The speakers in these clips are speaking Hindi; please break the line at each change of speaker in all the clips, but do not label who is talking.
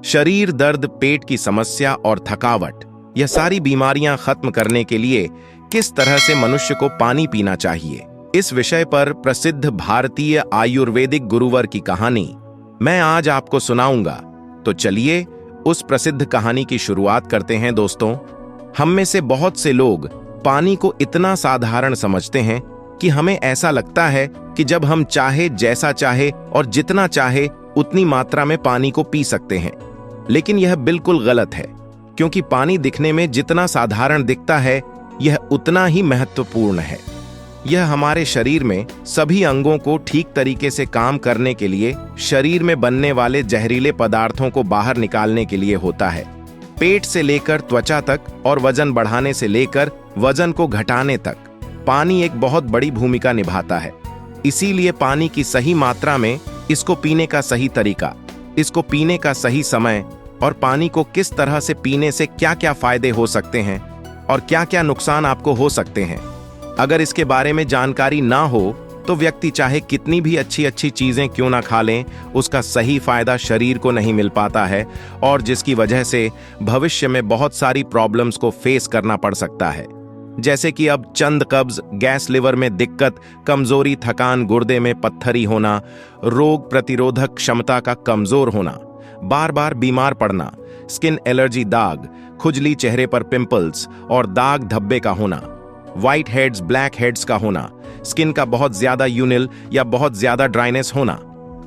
शरीर दर्द, पेट की समस्या और थकावट, यह सारी बीमारियां खत्म करने के लिए किस तरह से मनुष्य को पानी पीना चाहिए, इस विषय पर प्रसिद्ध भारतीय आयुर्वेदिक गुरुवर की कहानी मैं आज आपको सुनाऊंगा। तो चलिए उस प्रसिद्ध कहानी की शुरुआत करते हैं। दोस्तों, हम में से बहुत से लोग पानी को इतना साधारण समझते हैं कि हमें ऐसा लगता है कि जब हम चाहे, जैसा चाहे और जितना चाहे उतनी मात्रा में पानी को पी सकते हैं। लेकिन यह बिल्कुल गलत है, क्योंकि पानी दिखने में जितना साधारण दिखता है यह उतना ही महत्वपूर्ण है। यह हमारे शरीर में सभी अंगों को ठीक तरीके से काम करने के लिए, शरीर में बनने वाले जहरीले पदार्थों को बाहर निकालने के लिए होता है। पेट से लेकर त्वचा तक और वजन बढ़ाने से लेकर वजन को घटाने तक पानी एक बहुत बड़ी भूमिका निभाता है। इसीलिए पानी की सही मात्रा में, इसको पीने का सही तरीका, इसको पीने का सही समय और पानी को किस तरह से पीने से क्या क्या फायदे हो सकते हैं और क्या क्या नुकसान आपको हो सकते हैं, अगर इसके बारे में जानकारी ना हो तो व्यक्ति चाहे कितनी भी अच्छी अच्छी चीजें क्यों ना खा लें, उसका सही फायदा शरीर को नहीं मिल पाता है और जिसकी वजह से भविष्य में बहुत सारी प्रॉब्लम्स को फेस करना पड़ सकता है। जैसे कि अब चंद कब्ज, गैस, लिवर में दिक्कत, कमजोरी, थकान, गुर्दे में पत्थरी होना, रोग प्रतिरोधक क्षमता का कमजोर होना, बार बार बीमार पड़ना, स्किन एलर्जी, दाग, खुजली, चेहरे पर पिंपल्स और दाग धब्बे का होना, व्हाइट हेड्स, ब्लैक हेड्स का होना, स्किन का बहुत ज्यादा यूनिल या बहुत ज्यादा ड्राइनेस होना,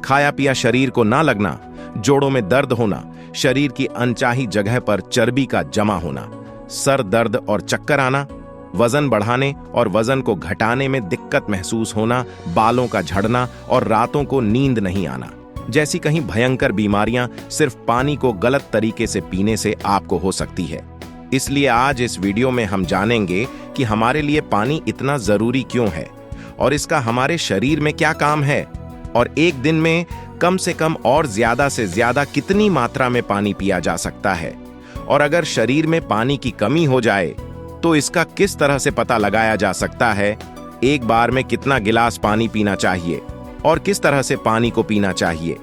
खाया पिया शरीर को ना लगना, जोड़ों में दर्द होना, शरीर की अनचाही जगह पर चर्बी का जमा होना, सर दर्द और चक्कर आना, वजन बढ़ाने और वजन को घटाने में दिक्कत महसूस होना, बालों का झड़ना और रातों को नींद नहीं आना जैसी कहीं भयंकर बीमारियां सिर्फ पानी को गलत तरीके से पीने से आपको हो सकती है। इसलिए आज इस वीडियो में हम जानेंगे कि हमारे लिए पानी इतना जरूरी क्यों है और इसका हमारे शरीर में क्या काम है, और एक दिन में कम से कम और ज्यादा से ज्यादा कितनी मात्रा में पानी पिया जा सकता है, और अगर शरीर में पानी की कमी हो जाए तो इसका किस तरह से पता लगाया जा सकता है, एक बार में कितना गिलास पानी पीना चाहिए और किस तरह से पानी को पीना चाहिए,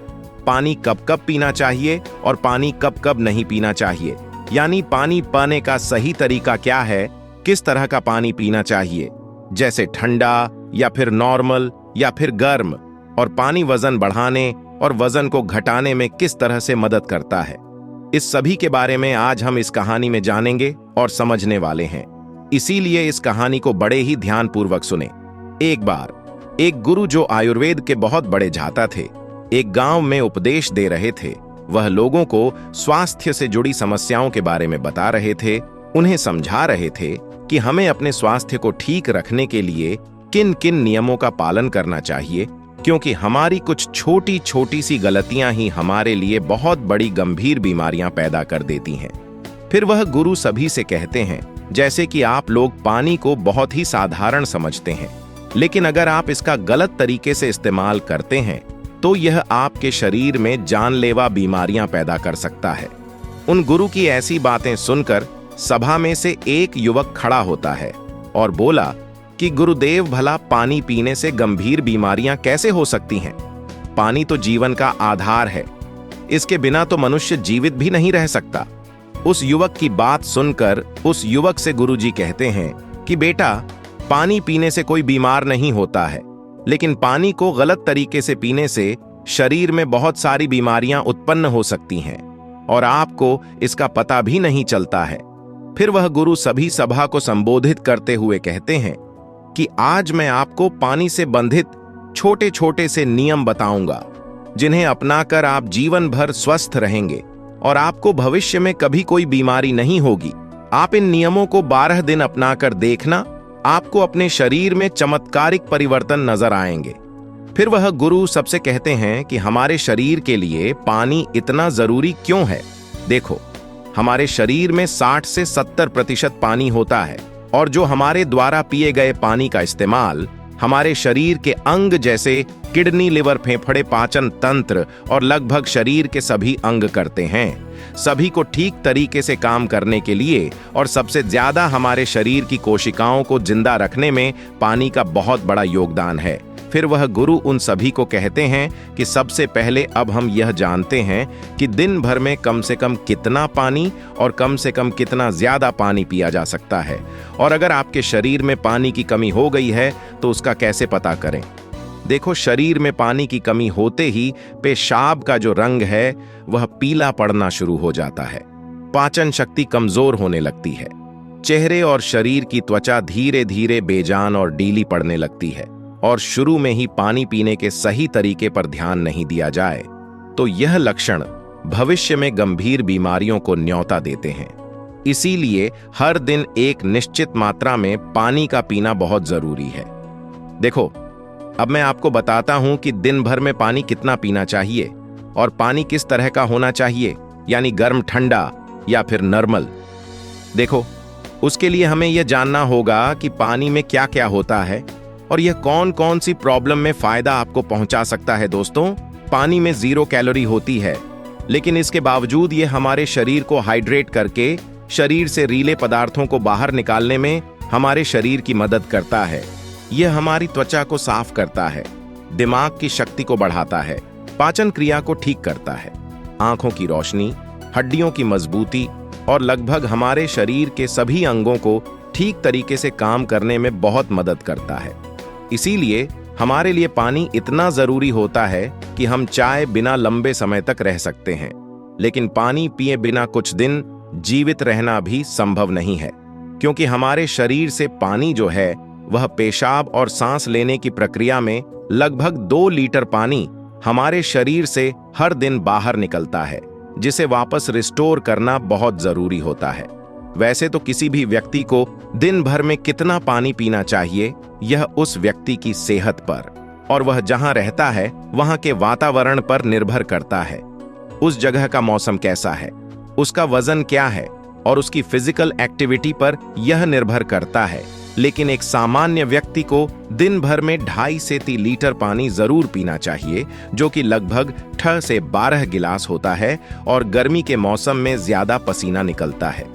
पानी कब कब पीना चाहिए और पानी कब कब नहीं पीना चाहिए, यानी पानी पाने का सही तरीका क्या है, किस तरह का पानी पीना चाहिए, जैसे ठंडा या फिर नॉर्मल या फिर गर्म, और पानी वजन बढ़ाने और वजन को घटाने में किस तरह से मदद करता है। इस सभी के बारे में आज हम इस कहानी में जानेंगे और समझने वाले हैं। इसीलिए इस कहानी को बड़े ही ध्यानपूर्वक सुने। एक बार एक गुरु जो आयुर्वेद के बहुत बड़े झाता थे, एक गांव में उपदेश दे रहे थे। वह लोगों को स्वास्थ्य से जुड़ी समस्याओं के बारे में बता रहे थे, उन्हें समझा रहे थे कि हमें अपने स्वास्थ्य को ठीक रखने के लिए किन किन नियमों का पालन करना चाहिए, क्योंकि हमारी कुछ छोटी छोटी सी गलतियां ही हमारे लिए बहुत बड़ी गंभीर बीमारियां पैदा कर देती हैं। फिर वह गुरु सभी से कहते हैं, जैसे कि आप लोग पानी को बहुत ही साधारण समझते हैं, लेकिन अगर आप इसका गलत तरीके से इस्तेमाल करते हैं तो यह आपके शरीर में जानलेवा बीमारियां पैदा कर सकता है। उन गुरु की ऐसी बातें सुनकर सभा में से एक युवक खड़ा होता है और बोला कि गुरुदेव, भला पानी पीने से गंभीर बीमारियां कैसे हो सकती हैं? पानी तो जीवन का आधार है, इसके बिना तो मनुष्य जीवित भी नहीं रह सकता। उस युवक की बात सुनकर उस युवक से गुरुजी कहते हैं कि बेटा, पानी पीने से कोई बीमार नहीं होता है, लेकिन पानी को गलत तरीके से पीने से शरीर में बहुत सारी बीमारियां उत्पन्न हो सकती हैं और आपको इसका पता भी नहीं चलता है। फिर वह गुरु सभी सभा को संबोधित करते हुए कहते हैं कि आज मैं आपको पानी से बंधित छोटे छोटे से नियम बताऊंगा, जिन्हें अपनाकर आप जीवन भर स्वस्थ रहेंगे और आपको भविष्य में कभी कोई बीमारी नहीं होगी। आप इन नियमों को 12 दिन अपनाकर देखना, आपको अपने शरीर में चमत्कारिक परिवर्तन नजर आएंगे। फिर वह गुरु सबसे कहते हैं कि हमारे शरीर के लिए पानी इतना जरूरी क्यों है। देखो, हमारे शरीर में 60 से 70% पानी होता है और जो हमारे द्वारा पिए गए पानी का इस्तेमाल हमारे शरीर के अंग जैसे किडनी, लिवर, फेफड़े, पाचन तंत्र और लगभग शरीर के सभी अंग करते हैं। सभी को ठीक तरीके से काम करने के लिए और सबसे ज्यादा हमारे शरीर की कोशिकाओं को जिंदा रखने में पानी का बहुत बड़ा योगदान है। फिर वह गुरु उन सभी को कहते हैं कि सबसे पहले अब हम यह जानते हैं कि दिन भर में कम से कम कितना पानी और कम से कम कितना ज्यादा पानी पिया जा सकता है, और अगर आपके शरीर में पानी की कमी हो गई है तो उसका कैसे पता करें। देखो, शरीर में पानी की कमी होते ही पेशाब का जो रंग है वह पीला पड़ना शुरू हो जाता है, पाचन शक्ति कमजोर होने लगती है, चेहरे और शरीर की त्वचा धीरे धीरे बेजान और ढीली पड़ने लगती है, और शुरू में ही पानी पीने के सही तरीके पर ध्यान नहीं दिया जाए तो यह लक्षण भविष्य में गंभीर बीमारियों को न्योता देते हैं। इसीलिए हर दिन एक निश्चित मात्रा में पानी का पीना बहुत जरूरी है। देखो, अब मैं आपको बताता हूं कि दिन भर में पानी कितना पीना चाहिए और पानी किस तरह का होना चाहिए, यानी गर्म, ठंडा या फिर नॉर्मल। देखो, उसके लिए हमें यह जानना होगा कि पानी में क्या क्या होता है और यह कौन कौन सी प्रॉब्लम में फायदा आपको पहुंचा सकता है। दोस्तों, पानी में 0 कैलोरी होती है, लेकिन इसके बावजूद यह हमारे शरीर को हाइड्रेट करके शरीर से रीले पदार्थों को बाहर निकालने में हमारे शरीर की मदद करता है। यह हमारी त्वचा को साफ करता है, दिमाग की शक्ति को बढ़ाता है, पाचन क्रिया को ठीक करता है, आंखों की रोशनी, हड्डियों की मजबूती और लगभग हमारे शरीर के सभी अंगों को ठीक तरीके से काम करने में बहुत मदद करता है। इसीलिए हमारे लिए पानी इतना जरूरी होता है कि हम चाय बिना लंबे समय तक रह सकते हैं, लेकिन पानी पिए बिना कुछ दिन जीवित रहना भी संभव नहीं है, क्योंकि हमारे शरीर से पानी जो है वह पेशाब और सांस लेने की प्रक्रिया में लगभग 2 लीटर पानी हमारे शरीर से हर दिन बाहर निकलता है, जिसे वापस रिस्टोर करना बहुत जरूरी होता है। वैसे तो किसी भी व्यक्ति को दिन भर में कितना पानी पीना चाहिए यह उस व्यक्ति की सेहत पर और वह जहां रहता है वहां के वातावरण पर निर्भर करता है। उस जगह का मौसम कैसा है, उसका वजन क्या है और उसकी फिजिकल एक्टिविटी पर यह निर्भर करता है। लेकिन एक सामान्य व्यक्ति को दिन भर में 2.5 से 3 लीटर पानी जरूर पीना चाहिए, जो कि लगभग 6 से 12 गिलास होता है, और गर्मी के मौसम में ज्यादा पसीना निकलता है।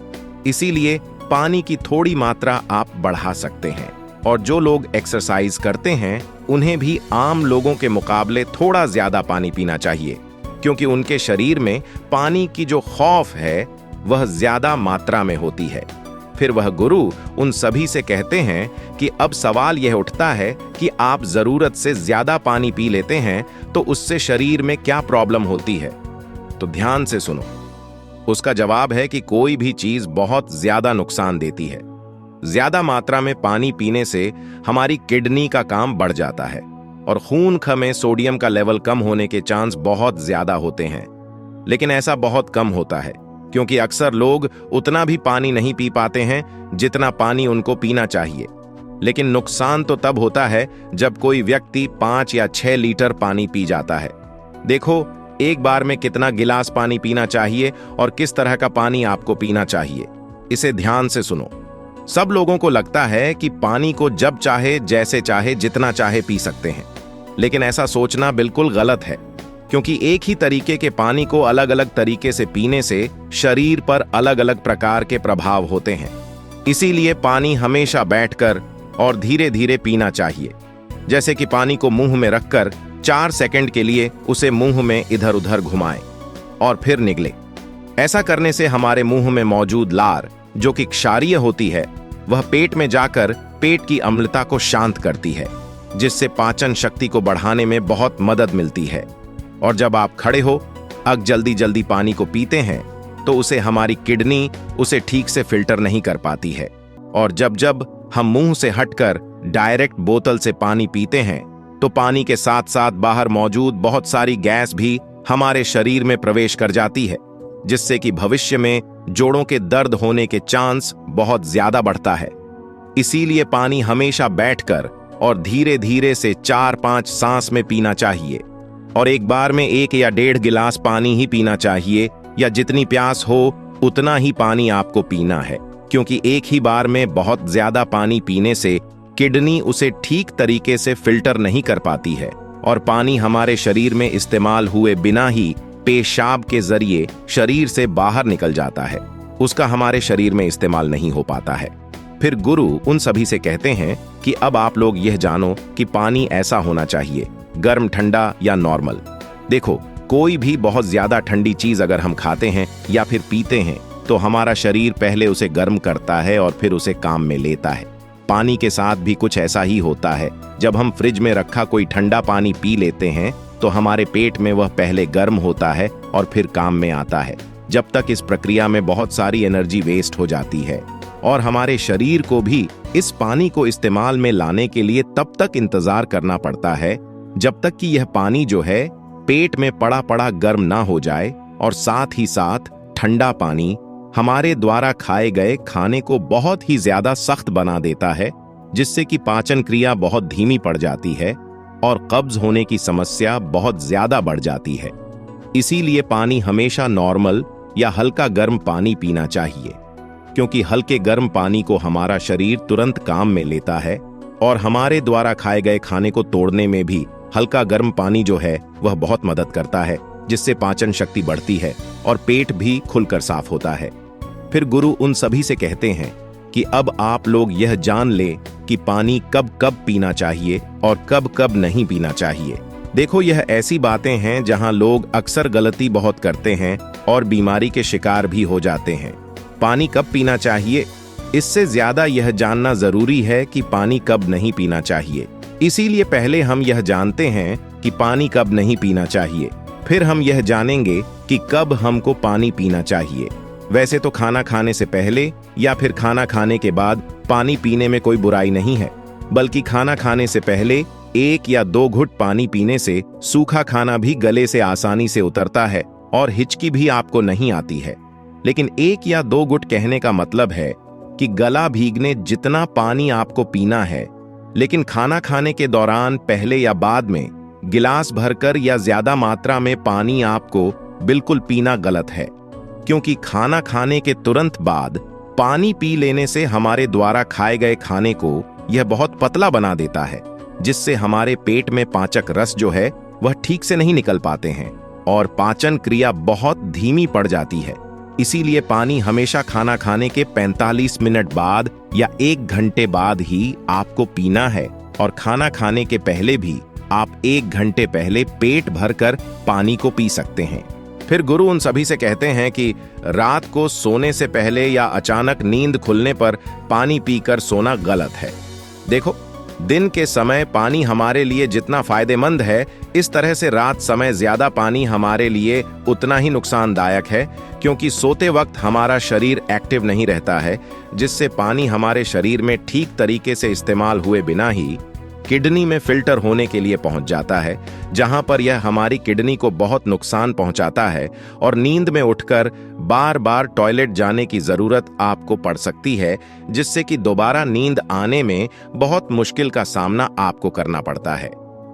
इसीलिए पानी की थोड़ी मात्रा आप बढ़ा सकते हैं, और जो लोग एक्सरसाइज करते हैं उन्हें भी आम लोगों के मुकाबले थोड़ा ज्यादा पानी पीना चाहिए, क्योंकि उनके शरीर में पानी की जो खौफ है वह ज्यादा मात्रा में होती है। फिर वह गुरु उन सभी से कहते हैं कि अब सवाल यह उठता है कि आप जरूरत से ज्यादा पानी पी लेते हैं तो उससे शरीर में क्या प्रॉब्लम होती है। तो ध्यान से सुनो। उसका जवाब है कि कोई भी चीज बहुत ज्यादा नुकसान देती है। ज्यादा मात्रा में पानी पीने से हमारी किडनी का काम बढ़ जाता है और खून में सोडियम का लेवल कम होने के चांस बहुत ज्यादा होते हैं। लेकिन ऐसा बहुत कम होता है, क्योंकि अक्सर लोग उतना भी पानी नहीं पी पाते हैं जितना पानी उनको पीना चाहिए। लेकिन नुकसान तो तब होता है जब कोई व्यक्ति 5 या 6 लीटर पानी पी जाता है। देखो, एक बार में कितना गिलास पानी पीना चाहिए और किस तरह का पानी आपको पीना चाहिए, इसे ध्यान से सुनो। सब लोगों को लगता है कि पानी को जब चाहे, जैसे चाहे, जितना चाहे पी सकते हैं, लेकिन ऐसा सोचना बिल्कुल गलत है, क्योंकि एक ही तरीके के पानी को अलग अलग तरीके से पीने से शरीर पर अलग अलग प्रकार के प्रभाव होते हैं। इसीलिए पानी हमेशा बैठकर और धीरे धीरे पीना चाहिए, जैसे कि पानी को मुंह में रखकर 4 सेकंड के लिए उसे मुंह में इधर उधर घुमाएं और फिर निगले। ऐसा करने से हमारे मुंह में मौजूद लार, जो कि क्षारीय होती है, वह पेट में जाकर पेट की अम्लता को शांत करती है, जिससे पाचन शक्ति को बढ़ाने में बहुत मदद मिलती है। और जब आप खड़े हो जल्दी जल्दी पानी को पीते हैं तो उसे हमारी किडनी उसे ठीक से फिल्टर नहीं कर पाती है, और जब जब हम मुंह से हटकर डायरेक्ट बोतल से पानी पीते हैं तो पानी के साथ साथ बाहर मौजूद बहुत सारी गैस भी हमारे शरीर में प्रवेश कर जाती है, जिससे कि भविष्य में जोड़ों के दर्द होने के चांस बहुत ज्यादा बढ़ता है। इसीलिए पानी हमेशा बैठकर और धीरे धीरे से 4-5 सांस में पीना चाहिए, और एक बार में 1 या 1.5 गिलास पानी ही पीना चाहिए, या जितनी प्यास हो उतना ही पानी आपको पीना है, क्योंकि एक ही बार में बहुत ज्यादा पानी पीने से किडनी उसे ठीक तरीके से फिल्टर नहीं कर पाती है और पानी हमारे शरीर में इस्तेमाल हुए बिना ही पेशाब के जरिए शरीर से बाहर निकल जाता है, उसका हमारे शरीर में इस्तेमाल नहीं हो पाता है। फिर गुरु उन सभी से कहते हैं कि अब आप लोग यह जानो कि पानी ऐसा होना चाहिए, गर्म, ठंडा या नॉर्मल। देखो, कोई भी बहुत ज्यादा ठंडी चीज अगर हम खाते हैं या फिर पीते हैं तो हमारा शरीर पहले उसे गर्म करता है और फिर उसे काम में लेता है। पानी के साथ भी कुछ ऐसा ही होता है। जब हम फ्रिज में रखा कोई ठंडा पानी पी लेते हैं तो हमारे पेट में वह पहले गर्म होता है और फिर काम में आता है। जब तक इस प्रक्रिया में बहुत सारी एनर्जी वेस्ट हो जाती है और हमारे शरीर को भी इस पानी को इस्तेमाल में लाने के लिए तब तक इंतजार करना पड़ता है जब तक कि यह पानी जो है पेट में पड़ा पड़ा गर्म ना हो जाए, और साथ ही साथ ठंडा पानी हमारे द्वारा खाए गए खाने को बहुत ही ज्यादा सख्त बना देता है, जिससे कि पाचन क्रिया बहुत धीमी पड़ जाती है और कब्ज होने की समस्या बहुत ज्यादा बढ़ जाती है। इसीलिए पानी हमेशा नॉर्मल या हल्का गर्म पानी पीना चाहिए, क्योंकि हल्के गर्म पानी को हमारा शरीर तुरंत काम में लेता है और हमारे द्वारा खाए गए खाने को तोड़ने में भी हल्का गर्म पानी जो है वह बहुत मदद करता है, जिससे पाचन शक्ति बढ़ती है और पेट भी खुलकर साफ होता है। फिर गुरु उन सभी से कहते हैं कि अब आप लोग यह जान ले कि पानी कब कब पीना चाहिए और कब कब नहीं पीना चाहिए। देखो, यह ऐसी बातें हैं जहां लोग अक्सर गलती बहुत करते हैं और बीमारी के शिकार भी हो जाते हैं। पानी कब पीना चाहिए, इससे ज्यादा यह जानना जरूरी है कि पानी कब नहीं पीना चाहिए। इसीलिए पहले हम यह जानते हैं कि पानी कब नहीं पीना चाहिए, फिर हम यह जानेंगे कि कब हमको पानी पीना चाहिए। वैसे तो खाना खाने से पहले या फिर खाना खाने के बाद पानी पीने में कोई बुराई नहीं है, बल्कि खाना खाने से पहले 1 या 2 घुट पानी पीने से सूखा खाना भी गले से आसानी से उतरता है और हिचकी भी आपको नहीं आती है। लेकिन 1 या 2 घुट कहने का मतलब है कि गला भीगने जितना पानी आपको पीना है, लेकिन खाना खाने के दौरान पहले या बाद में गिलास भरकर या ज्यादा मात्रा में पानी आपको बिल्कुल पीना गलत है, क्योंकि खाना खाने के तुरंत बाद पानी पी लेने से हमारे द्वारा खाए गए खाने को यह बहुत पतला बना देता है, जिससे हमारे पेट में पाचक रस जो है वह ठीक से नहीं निकल पाते हैं और पाचन क्रिया बहुत धीमी पड़ जाती है। इसीलिए पानी हमेशा खाना खाने के 45 मिनट बाद या 1 घंटे बाद ही आपको पीना है, और खाना खाने के पहले भी आप 1 घंटे पहले पेट भरकर पानी को पी सकते हैं। फिर गुरु उन सभी से कहते हैं कि रात को सोने से पहले या अचानक नींद खुलने पर पानी पीकर सोना गलत है। देखो, दिन के समय पानी हमारे लिए जितना फायदेमंद है, इस तरह से रात समय ज्यादा पानी हमारे लिए उतना ही नुकसानदायक है, क्योंकि सोते वक्त हमारा शरीर एक्टिव नहीं रहता है, जिससे पानी हमारे शरीर में ठीक तरीके से इस्तेमाल हुए बिना ही किडनी में फिल्टर होने के लिए पहुंच जाता है, जहां पर यह हमारी किडनी को बहुत नुकसान पहुंचाता है और नींद में उठकर बार बार टॉयलेट जाने की जरूरत आपको पड़ सकती है, जिससे कि दोबारा नींद आने में बहुत मुश्किल का सामना आपको करना पड़ता है।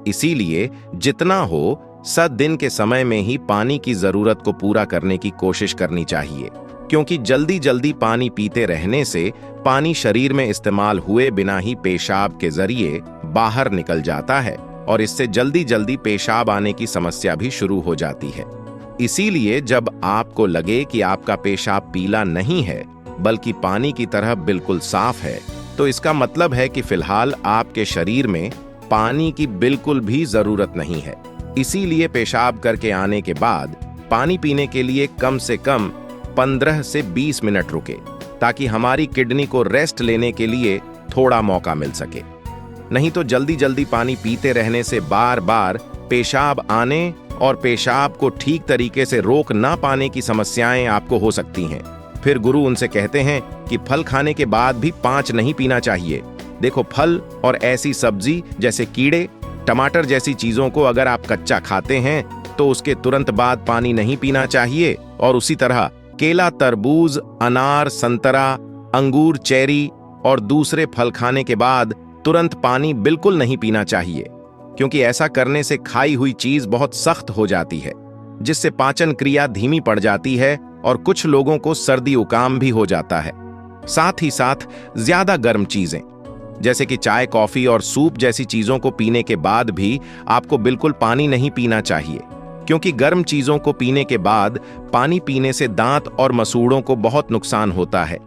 इसीलिए जितना हो दिन के समय में ही पानी की जरूरत को पूरा करने की कोशिश करनी चाहिए, क्योंकि जल्दी जल्दी पानी पीते रहने से पानी शरीर में इस्तेमाल हुए बिना ही पेशाब के जरिए बाहर निकल जाता है और इससे जल्दी जल्दी पेशाब आने की समस्या भी शुरू हो जाती है। इसीलिए जब आपको लगे कि आपका पेशाब पीला नहीं है बल्कि पानी की तरह बिल्कुल साफ है, तो इसका मतलब है कि फिलहाल आपके शरीर में पानी की बिल्कुल भी जरूरत नहीं है। इसीलिए पेशाब करके आने के बाद पानी पीने के लिए कम से कम 15 से 20 मिनट रुके, ताकि हमारी किडनी को रेस्ट लेने के लिए थोड़ा मौका मिल सके। नहीं तो जल्दी जल्दी पानी पीते रहने से बार बार पेशाब आने और पेशाब को ठीक तरीके से रोक ना पाने की समस्याएं आपको हो सकती हैं। फिर गुरु उनसे कहते हैं कि फल खाने के बाद भी 5 नहीं पीना चाहिए। देखो, फल और ऐसी सब्जी जैसे कीड़े, टमाटर जैसी चीजों को अगर आप कच्चा खाते हैं तो उसके तुरंत बाद पानी नहीं पीना चाहिए, और उसी तरह केला, तरबूज, अनार, संतरा, अंगूर, चेरी और दूसरे फल खाने के बाद तुरंत पानी बिल्कुल नहीं पीना चाहिए, क्योंकि ऐसा करने से खाई हुई चीज बहुत सख्त हो जाती है, जिससे पाचन क्रिया धीमी पड़ जाती है और कुछ लोगों को सर्दी जुकाम भी हो जाता है। साथ ही साथ ज्यादा गर्म चीजें जैसे कि चाय, कॉफी और सूप जैसी चीजों को पीने के बाद भी आपको बिल्कुल पानी नहीं पीना चाहिए, क्योंकि गर्म चीजों को पीने के बाद पानी पीने से दांत और मसूड़ों को बहुत नुकसान होता है।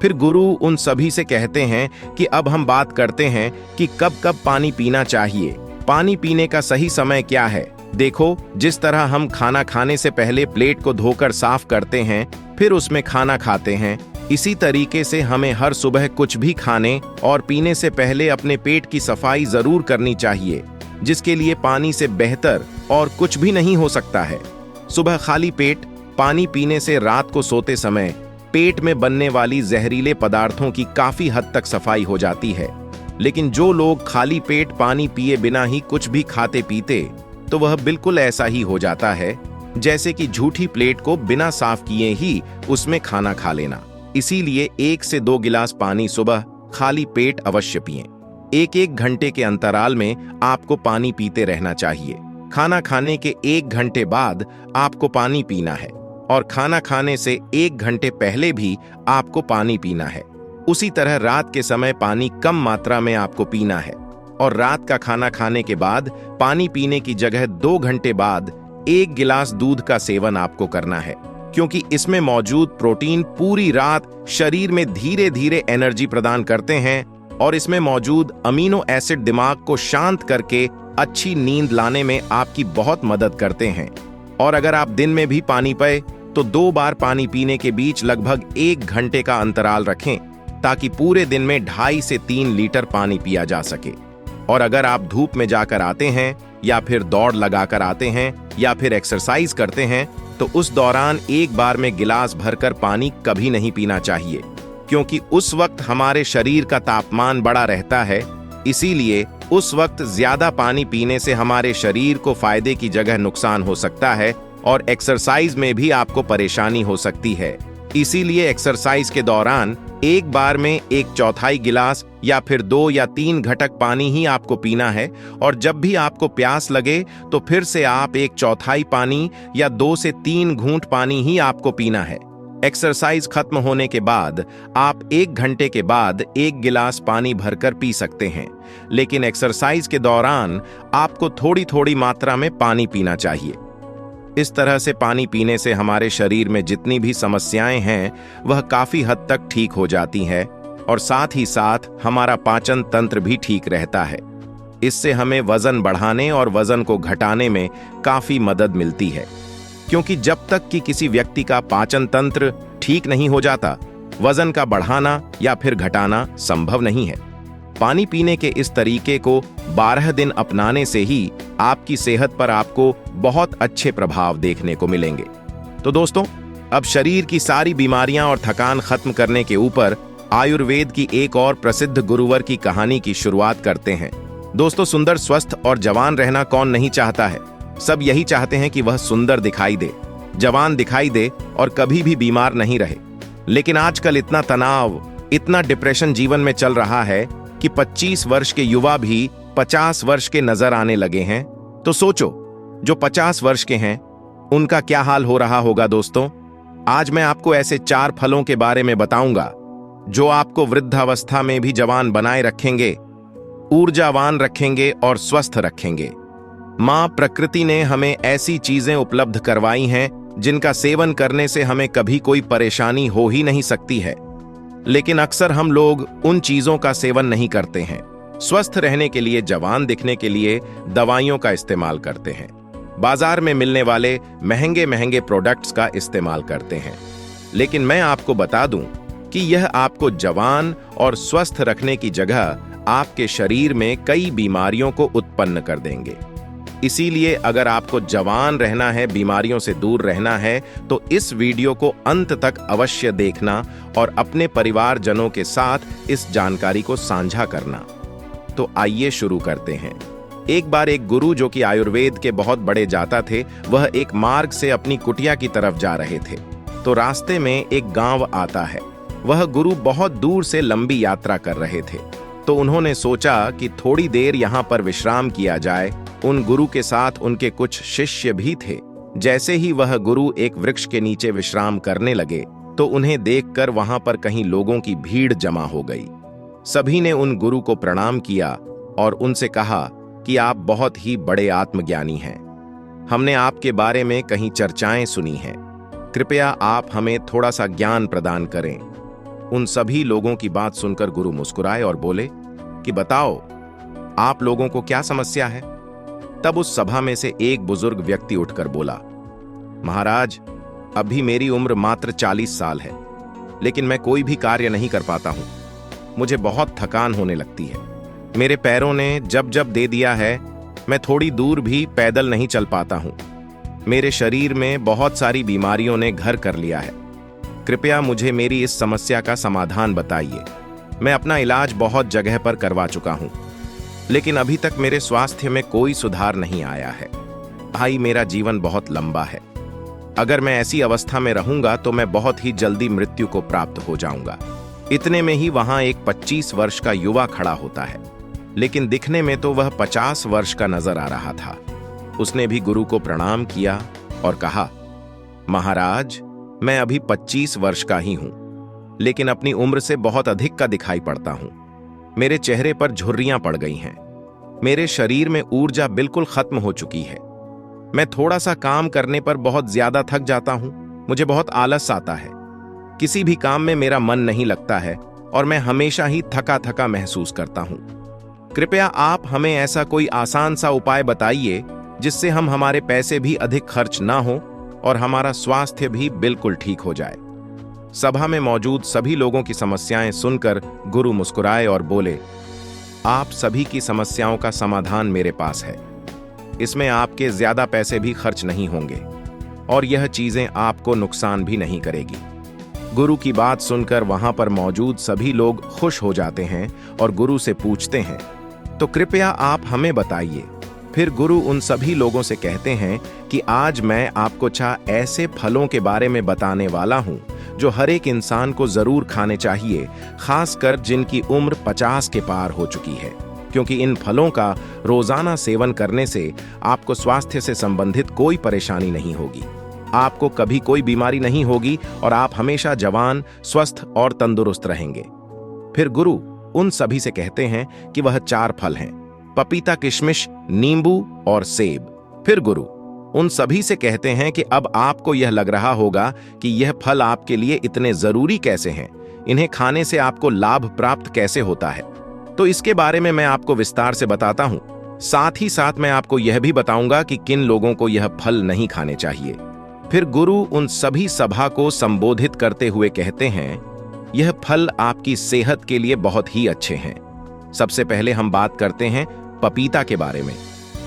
फिर गुरु उन सभी से कहते हैं कि अब हम बात करते हैं कि कब कब पानी पीना चाहिए। पानी पीने का सही समय क्या है? देखो, जिस तरह हम खाना खाने से पहले प्लेट को धोकर साफ करते हैं, फिर उसमें खाना खाते हैं, इसी तरीके से हमें हर सुबह कुछ भी खाने और पीने से पहले अपने पेट की सफाई जरूर करनी चाहिए, जिसके लिए पानी से बेहतर और कुछ भी नहीं हो सकता है। सुबह खाली पेट पानी पीने से रात को सोते समय पेट में बनने वाली जहरीले पदार्थों की काफी हद तक सफाई हो जाती है। लेकिन जो लोग खाली पेट पानी पिए बिना ही कुछ भी खाते पीते, तो वह बिल्कुल ऐसा ही हो जाता है जैसे कि झूठी प्लेट को बिना साफ किए ही उसमें खाना खा लेना। इसीलिए 1 से 2 गिलास पानी सुबह खाली पेट अवश्य पिएं। 1-1 घंटे के अंतराल में आपको पानी पीते रहना चाहिए। खाना खाने के 1 घंटे बाद आपको पानी पीना है और खाना खाने से 1 घंटे पहले भी आपको पानी पीना है। उसी तरह रात के समय पानी कम मात्रा में आपको पीना है और रात का खाना खाने के बाद पानी पीने की जगह 2 घंटे बाद 1 गिलास दूध का सेवन आपको करना है, क्योंकि इसमें मौजूद प्रोटीन पूरी रात शरीर में धीरे धीरे एनर्जी प्रदान करते हैं और इसमें मौजूद अमीनो एसिड दिमाग को शांत करके अच्छी नींद लाने में आपकी बहुत मदद करते हैं। और अगर आप दिन में भी पानी पिए तो 2 बार पानी पीने के बीच लगभग 1 घंटे का अंतराल रखें, ताकि पूरे दिन में 2.5 से 3 लीटर पानी पिया जा सके। और अगर आप धूप में जाकर आते हैं या फिर दौड़ लगाकर आते हैं या फिर एक्सरसाइज करते हैं, तो उस दौरान एक बार में गिलास भरकर पानी कभी नहीं पीना चाहिए, क्योंकि उस वक्त हमारे शरीर का तापमान बढ़ा रहता है। इसीलिए उस वक्त ज्यादा पानी पीने से हमारे शरीर को फायदे की जगह नुकसान हो सकता है और एक्सरसाइज में भी आपको परेशानी हो सकती है। इसीलिए एक्सरसाइज के दौरान एक बार में 1/4 गिलास या फिर 2 या 3 घटक पानी ही आपको पीना है और जब भी आपको प्यास लगे तो फिर से आप 1/4 पानी या 2 से 3 घूंट पानी ही आपको पीना है। एक्सरसाइज खत्म होने के बाद आप 1 घंटे के बाद 1 गिलास पानी भरकर पी सकते हैं, लेकिन एक्सरसाइज के दौरान आपको थोड़ी थोड़ी मात्रा में पानी पीना चाहिए। इस तरह से पानी पीने से हमारे शरीर में जितनी भी समस्याएं हैं वह काफी हद तक ठीक हो जाती हैं और साथ ही साथ हमारा पाचन तंत्र भी ठीक रहता है। इससे हमें वजन बढ़ाने और वजन को घटाने में काफी मदद मिलती है, क्योंकि जब तक कि किसी व्यक्ति का पाचन तंत्र ठीक नहीं हो जाता, वजन का बढ़ाना या फिर घटाना संभव नहीं है। पानी पीने के इस तरीके को 12 दिन अपनाने से ही आपकी सेहत पर आपको बहुत अच्छे प्रभाव देखने को मिलेंगे। तो दोस्तों, अब शरीर की सारी बीमारियां और थकान खत्म करने के ऊपर आयुर्वेद की एक और प्रसिद्ध गुरुवर की कहानी की शुरुआत करते हैं। दोस्तों, सुंदर, स्वस्थ और जवान रहना कौन नहीं चाहता है। सब यही चाहते हैं कि वह सुंदर दिखाई दे, जवान दिखाई दे और कभी भी बीमार नहीं रहे। लेकिन आजकल इतना तनाव, इतना डिप्रेशन जीवन में चल रहा है कि 25 वर्ष के युवा भी 50 वर्ष के नजर आने लगे हैं। तो सोचो, जो 50 वर्ष के हैं उनका क्या हाल हो रहा होगा। दोस्तों, आज मैं आपको ऐसे 4 फलों के बारे में बताऊंगा जो आपको वृद्धावस्था में भी जवान बनाए रखेंगे, ऊर्जावान रखेंगे और स्वस्थ रखेंगे। मां प्रकृति ने हमें ऐसी चीजें उपलब्ध करवाई हैं जिनका सेवन करने से हमें कभी कोई परेशानी हो ही नहीं सकती है, लेकिन अक्सर हम लोग उन चीजों का सेवन नहीं करते हैं। स्वस्थ रहने के लिए, जवान दिखने के लिए दवाइयों का इस्तेमाल करते हैं, बाजार में मिलने वाले महंगे महंगे प्रोडक्ट्स का इस्तेमाल करते हैं। लेकिन मैं आपको बता दूं कि यह आपको जवान और स्वस्थ रखने की जगह आपके शरीर में कई बीमारियों को उत्पन्न कर देंगे। इसीलिए अगर आपको जवान रहना है, बीमारियों से दूर रहना है, तो इस वीडियो को अंत तक अवश्य देखना और अपने परिवारजनों के साथ इस जानकारी को साझा करना। तो आइए शुरू करते हैं। एक बार एक गुरु, जो कि आयुर्वेद के बहुत बड़े जाता थे, वह एक मार्ग से अपनी कुटिया की तरफ जा रहे थे। तो रास्ते में एक गांव आता है। वह गुरु बहुत दूर से लंबी यात्रा कर रहे थे, तो उन्होंने सोचा कि थोड़ी देर यहाँ पर विश्राम किया जाए। उन गुरु के साथ उनके कुछ शिष्य भी थे। जैसे ही वह गुरु एक वृक्ष के नीचे विश्राम करने लगे, तो उन्हें देखकर वहां पर कहीं लोगों की भीड़ जमा हो गई। सभी ने उन गुरु को प्रणाम किया और उनसे कहा कि आप बहुत ही बड़े आत्मज्ञानी हैं। हमने आपके बारे में कहीं चर्चाएं सुनी हैं। कृपया आप हमें थोड़ा सा ज्ञान प्रदान करें। उन सभी लोगों की बात सुनकर गुरु मुस्कुराए और बोले कि बताओ, आप लोगों को क्या समस्या है। तब उस सभा में से एक बुजुर्ग व्यक्ति उठकर बोला, महाराज, अभी मेरी उम्र मात्र 40 साल है, लेकिन मैं कोई भी कार्य नहीं कर पाता हूं। मुझे बहुत थकान होने लगती है। मेरे पैरों ने जब जब दे दिया है, मैं थोड़ी दूर भी पैदल नहीं चल पाता हूं। मेरे शरीर में बहुत सारी बीमारियों ने घर कर लिया है। कृपया मुझे मेरी इस समस्या का समाधान बताइए। मैं अपना इलाज बहुत जगह पर करवा चुका हूं, लेकिन अभी तक मेरे स्वास्थ्य में कोई सुधार नहीं आया है। भाई, मेरा जीवन बहुत लंबा है। अगर मैं ऐसी अवस्था में रहूंगा तो मैं बहुत ही जल्दी मृत्यु को प्राप्त हो जाऊंगा। इतने में ही वहां एक 25 वर्ष का युवा खड़ा होता है, लेकिन दिखने में तो वह 50 वर्ष का नजर आ रहा था। उसने भी गुरु को प्रणाम किया और कहा, महाराज, मैं अभी 25 वर्ष का ही हूं, लेकिन अपनी उम्र से बहुत अधिक का दिखाई पड़ता हूं। मेरे चेहरे पर झुर्रियां पड़ गई हैं। मेरे शरीर में ऊर्जा बिल्कुल खत्म हो चुकी है। मैं थोड़ा सा काम करने पर बहुत ज्यादा थक जाता हूं। मुझे बहुत आलस आता है। किसी भी काम में मेरा मन नहीं लगता है और मैं हमेशा ही थका थका महसूस करता हूं। कृपया आप हमें ऐसा कोई आसान सा उपाय बताइए जिससे हमारे पैसे भी अधिक खर्च ना हो और हमारा स्वास्थ्य भी बिल्कुल ठीक हो जाए। सभा में मौजूद सभी लोगों की समस्याएं सुनकर गुरु मुस्कुराए और बोले, आप सभी की समस्याओं का समाधान मेरे पास है। इसमें आपके ज्यादा पैसे भी खर्च नहीं होंगे और यह चीजें आपको नुकसान भी नहीं करेगी। गुरु की बात सुनकर वहां पर मौजूद सभी लोग खुश हो जाते हैं और गुरु से पूछते हैं, तो कृपया आप हमें बताइए। फिर गुरु उन सभी लोगों से कहते हैं कि आज मैं आपको ऐसे फलों के बारे में बताने वाला हूं जो हर एक इंसान को जरूर खाने चाहिए, खासकर जिनकी उम्र 50 के पार हो चुकी है, क्योंकि इन फलों का रोजाना सेवन करने से आपको स्वास्थ्य से संबंधित कोई परेशानी नहीं होगी। आपको कभी कोई बीमारी नहीं होगी और आप हमेशा जवान, स्वस्थ और तंदुरुस्त रहेंगे। फिर गुरु उन सभी से कहते हैं कि वह 4 फल हैं, पपीता, किशमिश, नींबू और सेब। फिर गुरु उन सभी से कहते हैं कि अब आपको यह लग रहा होगा कि यह फल आपके लिए इतने जरूरी कैसे हैं, इन्हें खाने से आपको लाभ प्राप्त कैसे होता है। तो इसके बारे में मैं आपको विस्तार से बताता हूं। साथ ही साथ मैं आपको यह भी बताऊंगा कि किन लोगों को यह फल नहीं खाने चाहिए। फिर गुरु उन सभी सभा को संबोधित करते हुए कहते हैं, यह फल आपकी सेहत के लिए बहुत ही अच्छे हैं। सबसे पहले हम बात करते हैं पपीता के बारे में।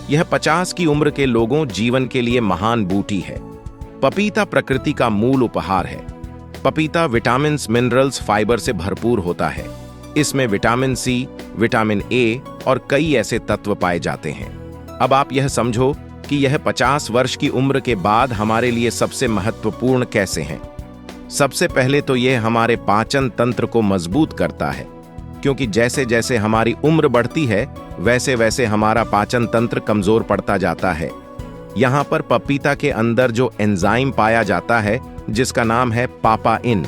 यह 50 की उम्र के लोगों जीवन के लिए महान बूटी है। पपीता प्रकृति का मूल उपहार है। पपीता विटामिन, मिनरल्स, फाइबर से भरपूर होता है। इसमें विटामिन सी, विटामिन ए और कई ऐसे तत्व पाए जाते हैं। अब आप यह समझो कि यह 50 वर्ष की उम्र के बाद हमारे लिए सबसे महत्वपूर्ण कैसे हैं। सबसे पहले तो यह हमारे पाचन तंत्र को मजबूत करता है, क्योंकि जैसे जैसे हमारी उम्र बढ़ती है वैसे वैसे हमारा पाचन तंत्र कमजोर पड़ता जाता है। यहाँ पर पपीता के अंदर जो एंजाइम पाया जाता है जिसका नाम है पापाइन,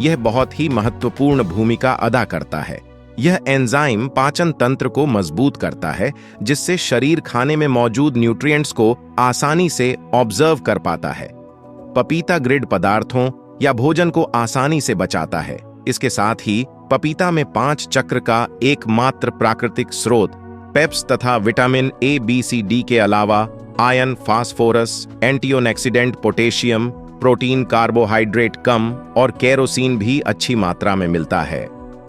यह बहुत ही महत्वपूर्ण भूमिका अदा करता है। यह एंजाइम पाचन तंत्र को मजबूत करता है, जिससे शरीर खाने में मौजूद न्यूट्रिएंट्स को आसानी से ऑब्जर्व कर पाता है। पपीता ग्रिड पदार्थों या भोजन को आसानी से बचाता है। इसके साथ ही पपीता में 5 चक्र का एकमात्र प्राकृतिक स्रोत पेप्स तथा vitamin A, B, C, D के अलावा iron, phosphorus, antioxidant, potassium, protein, carbohydrate कम और केरोसिन भी अच्छी मात्रा में मिलता है।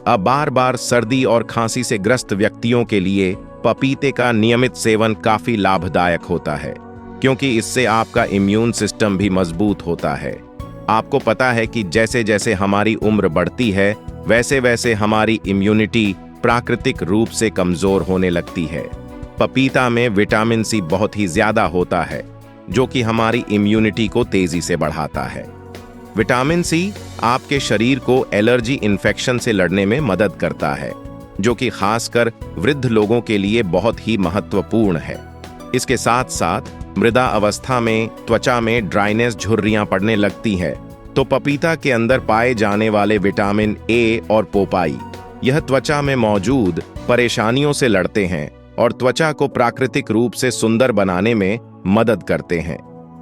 अब बार बार सर्दी और खांसी से ग्रस्त व्यक्तियों के लिए पपीते का नियमित सेवन काफी लाभदायक होता है, क्योंकि इससे आपका इम्यून सिस्टम भी मजबूत होता है। आपको पता है कि जैसे जैसे हमारी उम्र बढ़ती है वैसे वैसे हमारी इम्यूनिटी प्राकृतिक रूप से कमजोर होने लगती है। पपीता में विटामिन सी बहुत ही ज्यादा होता है, जो कि हमारी इम्यूनिटी को तेजी से बढ़ाता है। विटामिन सी आपके शरीर को एलर्जी इन्फेक्शन से लड़ने में मदद करता है, जो कि खासकर वृद्ध लोगों के लिए बहुत ही महत्वपूर्ण है। इसके साथ साथ मृदा अवस्था में त्वचा में ड्राइनेस, झुर्रियां पड़ने लगती है, तो पपीता के अंदर पाए जाने वाले विटामिन ए और पोपाई यह त्वचा में मौजूद परेशानियों से लड़ते हैं और त्वचा को प्राकृतिक रूप से सुंदर बनाने में मदद करते हैं।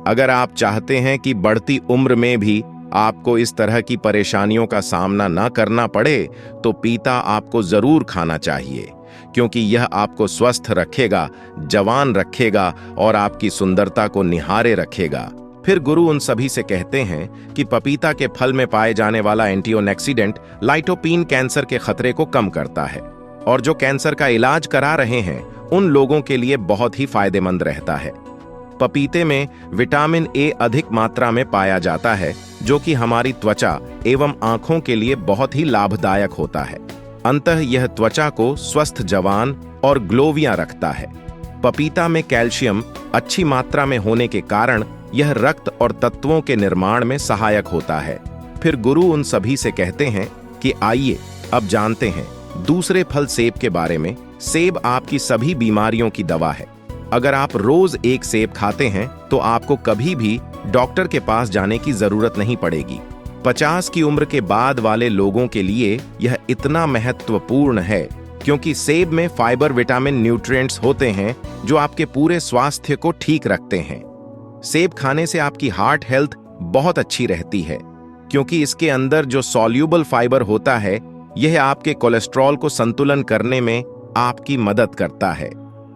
अगर आप चाहते हैं कि बढ़ती उम्र में भी आपको इस तरह की परेशानियों का सामना न करना पड़े, तो पीता आपको जरूर खाना चाहिए, क्योंकि यह आपको स्वस्थ रखेगा, जवान रखेगा और आपकी सुंदरता को निहारे रखेगा। फिर गुरु उन सभी से कहते हैं कि पपीता के फल में पाए जाने वाला एंटीऑक्सीडेंट लाइकोपीन कैंसर के खतरे को कम करता है और जो कैंसर का इलाज करा रहे हैं उन लोगों के लिए बहुत ही फायदेमंद रहता है। पपीते में विटामिन ए अधिक मात्रा में पाया जाता है, जो कि हमारी त्वचा एवं आंखों के लिए बहुत ही लाभदायक होता है। अंततः यह त्वचा को स्वस्थ, जवान और ग्लोवियां रखता है। पपीता में कैल्शियम अच्छी मात्रा में होने के कारण यह रक्त और तत्वों के निर्माण में सहायक होता है। फिर गुरु उन सभी से कहते हैं कि आइए अब जानते हैं दूसरे फल सेब के बारे में। सेब आपकी सभी बीमारियों की दवा है। अगर आप रोज एक सेब खाते हैं तो आपको कभी भी डॉक्टर के पास जाने की जरूरत नहीं पड़ेगी। 50 की उम्र के बाद वाले लोगों के लिए यह इतना महत्वपूर्ण है क्योंकि सेब में फाइबर, विटामिन, न्यूट्रिएंट्स होते हैं जो आपके पूरे स्वास्थ्य को ठीक रखते हैं। सेब खाने से आपकी हार्ट हेल्थ बहुत अच्छी रहती है, क्योंकि इसके अंदर जो सॉल्यूबल फाइबर होता है यह आपके कोलेस्ट्रॉल को संतुलन करने में आपकी मदद करता है,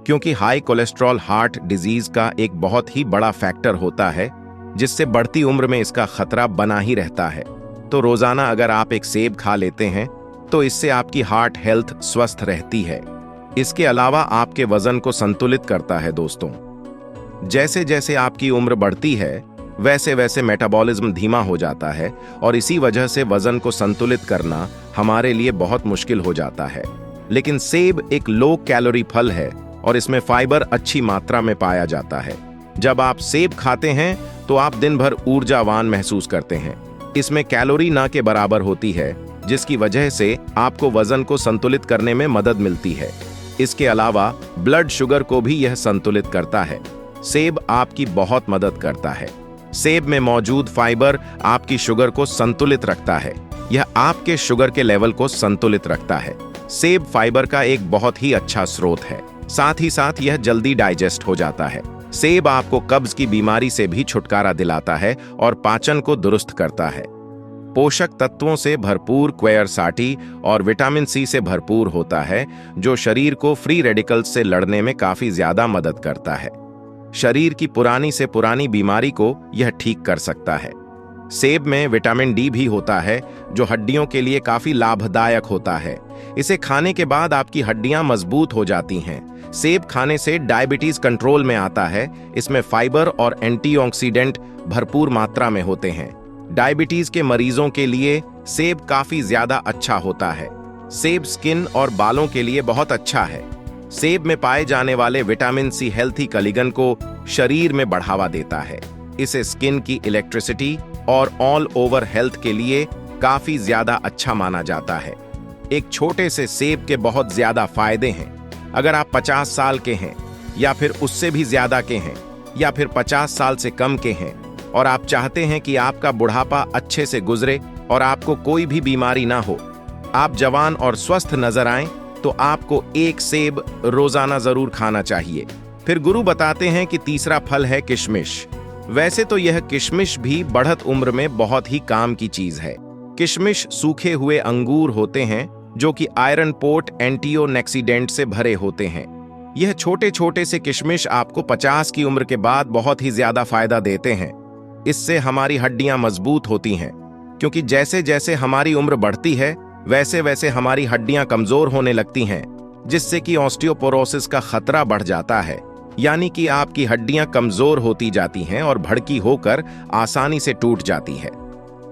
क्योंकि हाई कोलेस्ट्रॉल हार्ट डिजीज का एक बहुत ही बड़ा फैक्टर होता है, जिससे बढ़ती उम्र में इसका खतरा बना ही रहता है। तो रोजाना अगर आप एक सेब खा लेते हैं तो इससे आपकी हार्ट हेल्थ स्वस्थ रहती है। इसके अलावा आपके वजन को संतुलित करता है। दोस्तों, जैसे जैसे आपकी उम्र बढ़ती है वैसे वैसे मेटाबॉलिज्म धीमा हो जाता है और इसी वजह से वजन को संतुलित करना हमारे लिए बहुत मुश्किल हो जाता है। लेकिन सेब एक लो कैलोरी फल है और इसमें फाइबर अच्छी मात्रा में पाया जाता है। जब आप सेब खाते हैं तो आप दिन भर ऊर्जावान महसूस करते हैं। इसमें कैलोरी ना के बराबर होती है, जिसकी वजह से आपको वजन को संतुलित करने में मदद मिलती है। इसके अलावा ब्लड शुगर को भी यह संतुलित करता है। सेब आपकी बहुत मदद करता है। सेब में मौजूद फाइबर आपकी शुगर को संतुलित रखता है। यह आपके शुगर के लेवल को संतुलित रखता है। सेब फाइबर का एक बहुत ही अच्छा स्रोत है। साथ ही साथ यह जल्दी डाइजेस्ट हो जाता है। सेब आपको कब्ज की बीमारी से भी छुटकारा दिलाता है और पाचन को दुरुस्त करता है। पोषक तत्वों से भरपूर क्वेरसाटी और विटामिन सी से भरपूर होता है, जो शरीर को फ्री रेडिकल्स से लड़ने में काफी ज्यादा मदद करता है। शरीर की पुरानी से पुरानी बीमारी को यह ठीक कर सकता है। सेब में विटामिन डी भी होता है, जो हड्डियों के लिए काफी लाभदायक होता है। इसे खाने के बाद आपकी हड्डियां मजबूत हो जाती हैं। सेब खाने से डायबिटीज कंट्रोल में आता है। इसमें फाइबर और एंटीऑक्सीडेंट भरपूर मात्रा में होते हैं। डायबिटीज के मरीजों के लिए सेब काफी ज्यादा अच्छा होता है। सेब स्किन और बालों के लिए बहुत अच्छा है। सेब में पाए जाने वाले विटामिन सी हेल्थी कलिगन को शरीर में बढ़ावा देता है। इसे स्किन की इलेक्ट्रिसिटी और ऑल ओवर हेल्थ के लिए काफी ज्यादा अच्छा माना जाता है। एक छोटे से सेब के बहुत ज्यादा फायदे हैं। अगर आप 50 साल के हैं या फिर उससे भी ज्यादा के हैं या फिर 50 साल से कम के हैं और आप चाहते हैं कि आपका बुढ़ापा अच्छे से गुजरे और आपको कोई भी बीमारी ना हो, आप जवान और स्वस्थ नजर आएं, तो आपको एक सेब रोजाना जरूर खाना चाहिए। फिर गुरु बताते हैं कि तीसरा फल है किशमिश। वैसे तो यह किशमिश भी बढ़त उम्र में बहुत ही काम की चीज है। किशमिश सूखे हुए अंगूर होते हैं जो कि आयरन पोर्ट एंटीऑक्सीडेंट से भरे होते हैं। यह छोटे छोटे से किशमिश आपको 50 की उम्र के बाद बहुत ही ज्यादा फायदा देते हैं। इससे हमारी हड्डियां मजबूत होती हैं, क्योंकि जैसे जैसे हमारी उम्र बढ़ती है वैसे वैसे हमारी हड्डियां कमजोर होने लगती हैं, जिससे कि ऑस्टियोपोरोसिस का खतरा बढ़ जाता है। यानी कि आपकी हड्डियां कमजोर होती जाती हैं और भड़की होकर आसानी से टूट जाती है।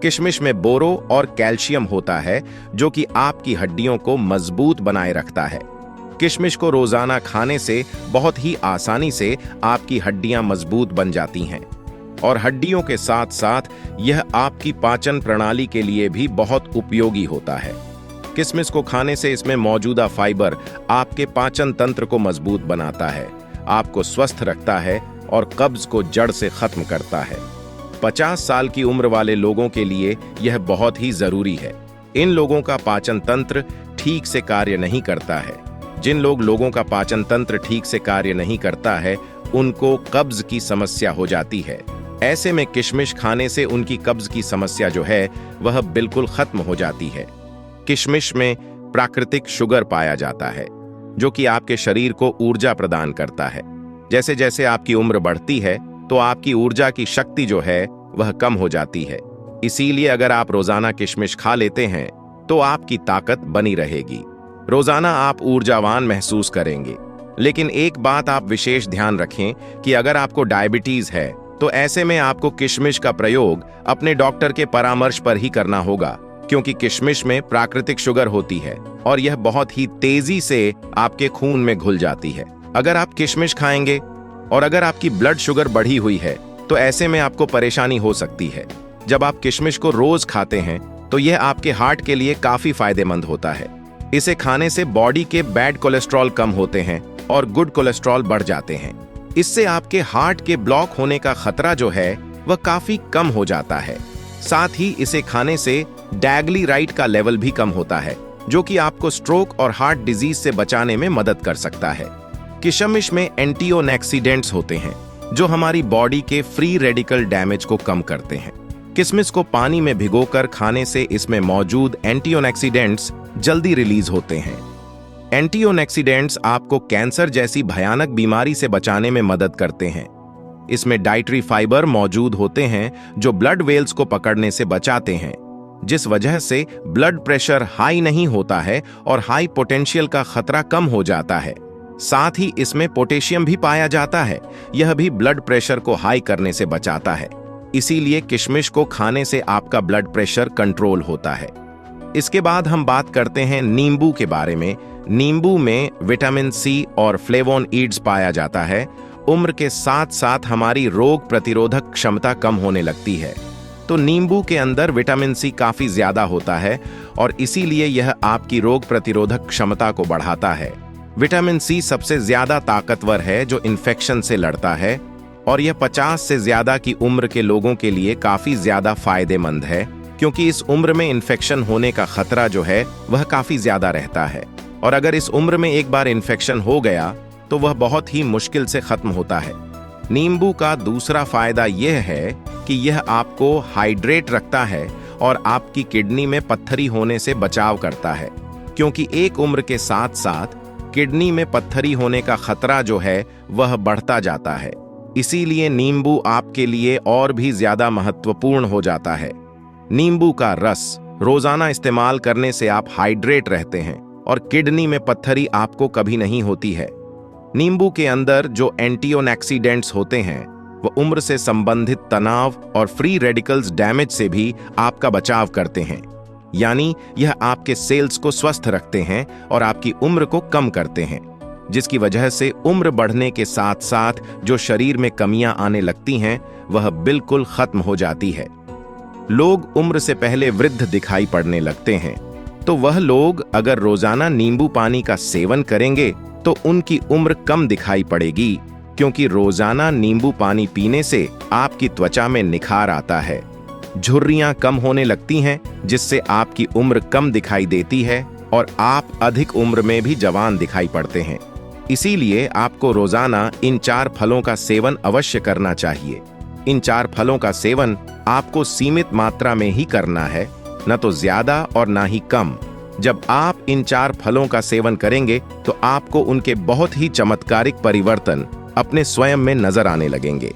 किशमिश में बोरो और कैल्शियम होता है, जो कि आपकी हड्डियों को मजबूत बनाए रखता है। किशमिश को रोजाना खाने से बहुत ही आसानी से आपकी हड्डियां मजबूत बन जाती हैं और हड्डियों के साथ साथ यह आपकी पाचन प्रणाली के लिए भी बहुत उपयोगी होता है। किशमिश को खाने से इसमें मौजूदा फाइबर आपके पाचन तंत्र को मजबूत बनाता है, आपको स्वस्थ रखता है और कब्ज को जड़ से खत्म करता है। 50 साल की उम्र वाले लोगों के लिए यह बहुत ही जरूरी है। इन लोगों का पाचन तंत्र ठीक से कार्य नहीं करता है। जिन लोगों का पाचन तंत्र ठीक से कार्य नहीं करता है, उनको कब्ज की समस्या हो जाती है। ऐसे में किशमिश खाने से उनकी कब्ज की समस्या जो है वह बिल्कुल खत्म हो जाती है। किशमिश में प्राकृतिक शुगर पाया जाता है, जो कि आपके शरीर को ऊर्जा प्रदान करता है। जैसे जैसे आपकी उम्र बढ़ती है तो आपकी ऊर्जा की शक्ति जो है वह कम हो जाती है। इसीलिए अगर आप रोजाना किशमिश खा लेते हैं तो आपकी ताकत बनी रहेगी। रोजाना आप ऊर्जावान महसूस करेंगे। लेकिन एक बात आप विशेष ध्यान रखें कि अगर आपको डायबिटीज है तो ऐसे में आपको किशमिश का प्रयोग अपने डॉक्टर के परामर्श पर ही करना होगा, क्योंकि किशमिश में प्राकृतिक शुगर होती है और यह बहुत ही तेजी से आपके खून में घुल जाती है। अगर आप किशमिश खाएंगे और अगर आपकी ब्लड शुगर बढ़ी हुई है तो ऐसे में आपको परेशानी हो सकती है। जब आप किशमिश को रोज खाते हैं तो यह आपके हार्ट के लिए काफी फायदेमंद होता है। इसे खाने से बॉडी के बैड कोलेस्ट्रॉल कम होते हैं और गुड कोलेस्ट्रॉल बढ़ जाते हैं। इससे आपके हार्ट के ब्लॉक होने का खतरा जो है वह काफी कम हो जाता है। साथ ही इसे खाने से डैग्लीराइट का लेवल भी कम होता है, जो कि आपको स्ट्रोक और हार्ट डिजीज से बचाने में मदद कर सकता है। किशमिश में एंटीऑक्सीडेंट्स होते हैं जो हमारी बॉडी के फ्री रेडिकल डैमेज को कम करते हैं। किशमिश को पानी में भिगोकर खाने से इसमें मौजूद एंटीऑक्सीडेंट्स जल्दी रिलीज होते हैं। एंटीऑक्सीडेंट्स आपको कैंसर जैसी भयानक बीमारी से बचाने में मदद करते हैं। इसमें डाइटरी फाइबर मौजूद होते हैं जो ब्लड वेल्स को पकड़ने से बचाते हैं, जिस वजह से ब्लड प्रेशर हाई नहीं होता है और हाई पोटेंशियल का खतरा कम हो जाता है। साथ ही इसमें पोटेशियम भी पाया जाता है, यह भी ब्लड प्रेशर को हाई करने से बचाता है। इसीलिए किशमिश को खाने से आपका ब्लड प्रेशर कंट्रोल होता है। इसके बाद हम बात करते हैं नींबू के बारे में। नींबू में विटामिन सी और फ्लेवोनॉइड्स पाया जाता है। उम्र के साथ साथ हमारी रोग प्रतिरोधक क्षमता कम होने लगती है, तो नींबू के अंदर विटामिन सी काफी ज्यादा होता है और इसीलिए यह आपकी रोग प्रतिरोधक क्षमता को बढ़ाता है। विटामिन सी सबसे ज्यादा ताकतवर है जो इन्फेक्शन से लड़ता है और यह 50 से ज्यादा की उम्र के लोगों के लिए काफी ज्यादा फायदेमंद है, क्योंकि इस उम्र में इन्फेक्शन होने का खतरा जो है वह काफी ज्यादा रहता है और अगर इस उम्र में एक बार इन्फेक्शन हो गया तो वह बहुत ही मुश्किल से खत्म होता है। नींबू का दूसरा फायदा यह है कि यह आपको हाइड्रेट रखता है और आपकी किडनी में पत्थरी होने से बचाव करता है, क्योंकि एक उम्र के साथ साथ किडनी में पत्थरी होने का खतरा जो है वह बढ़ता जाता है। इसीलिए नींबू आपके लिए और भी ज्यादा महत्वपूर्ण हो जाता है। नींबू का रस रोजाना इस्तेमाल करने से आप हाइड्रेट रहते हैं और किडनी में पत्थरी आपको कभी नहीं होती है। नींबू के अंदर जो एंटीऑक्सीडेंट्स होते हैं वह उम्र से संबंधित तनाव और फ्री रेडिकल्स डैमेज से भी आपका बचाव करते हैं, यानी यह आपके सेल्स को स्वस्थ रखते हैं और आपकी उम्र को कम करते हैं, जिसकी वजह से उम्र बढ़ने के साथ साथ जो शरीर में कमियां आने लगती हैं वह बिल्कुल खत्म हो जाती है। लोग उम्र से पहले वृद्ध दिखाई पड़ने लगते हैं, तो वह लोग अगर रोजाना नींबू पानी का सेवन करेंगे तो उनकी उम्र कम दिखाई पड़ेगी, क्योंकि रोजाना नींबू पानी पीने से आपकी त्वचा में निखार आता है, झुर्रियां कम होने लगती हैं, जिससे आपकी उम्र कम दिखाई देती है और आप अधिक उम्र में भी जवान दिखाई पड़ते हैं। इसीलिए आपको रोजाना इन 4 फलों का सेवन अवश्य करना चाहिए। इन 4 फलों का सेवन आपको सीमित मात्रा में ही करना है, न तो ज्यादा और ना ही कम। जब आप इन 4 फलों का सेवन करेंगे तो आपको उनके बहुत ही चमत्कारिक परिवर्तन अपने स्वयं में नजर आने लगेंगे।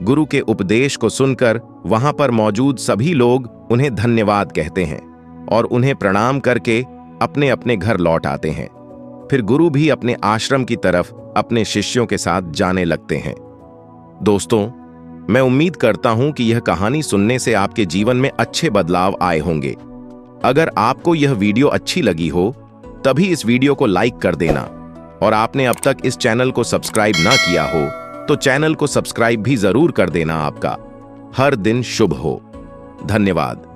गुरु के उपदेश को सुनकर वहां पर मौजूद सभी लोग उन्हें धन्यवाद कहते हैं और उन्हें प्रणाम करके अपने अपने घर लौट आते हैं। फिर गुरु भी अपने आश्रम की तरफ अपने शिष्यों के साथ जाने लगते हैं। दोस्तों, मैं उम्मीद करता हूं कि यह कहानी सुनने से आपके जीवन में अच्छे बदलाव आए होंगे। अगर आपको यह वीडियो अच्छी लगी हो तभी इस वीडियो को लाइक कर देना और आपने अब तक इस चैनल को सब्सक्राइब ना किया हो तो चैनल को सब्सक्राइब भी जरूर कर देना। आपका हर दिन शुभ हो। धन्यवाद।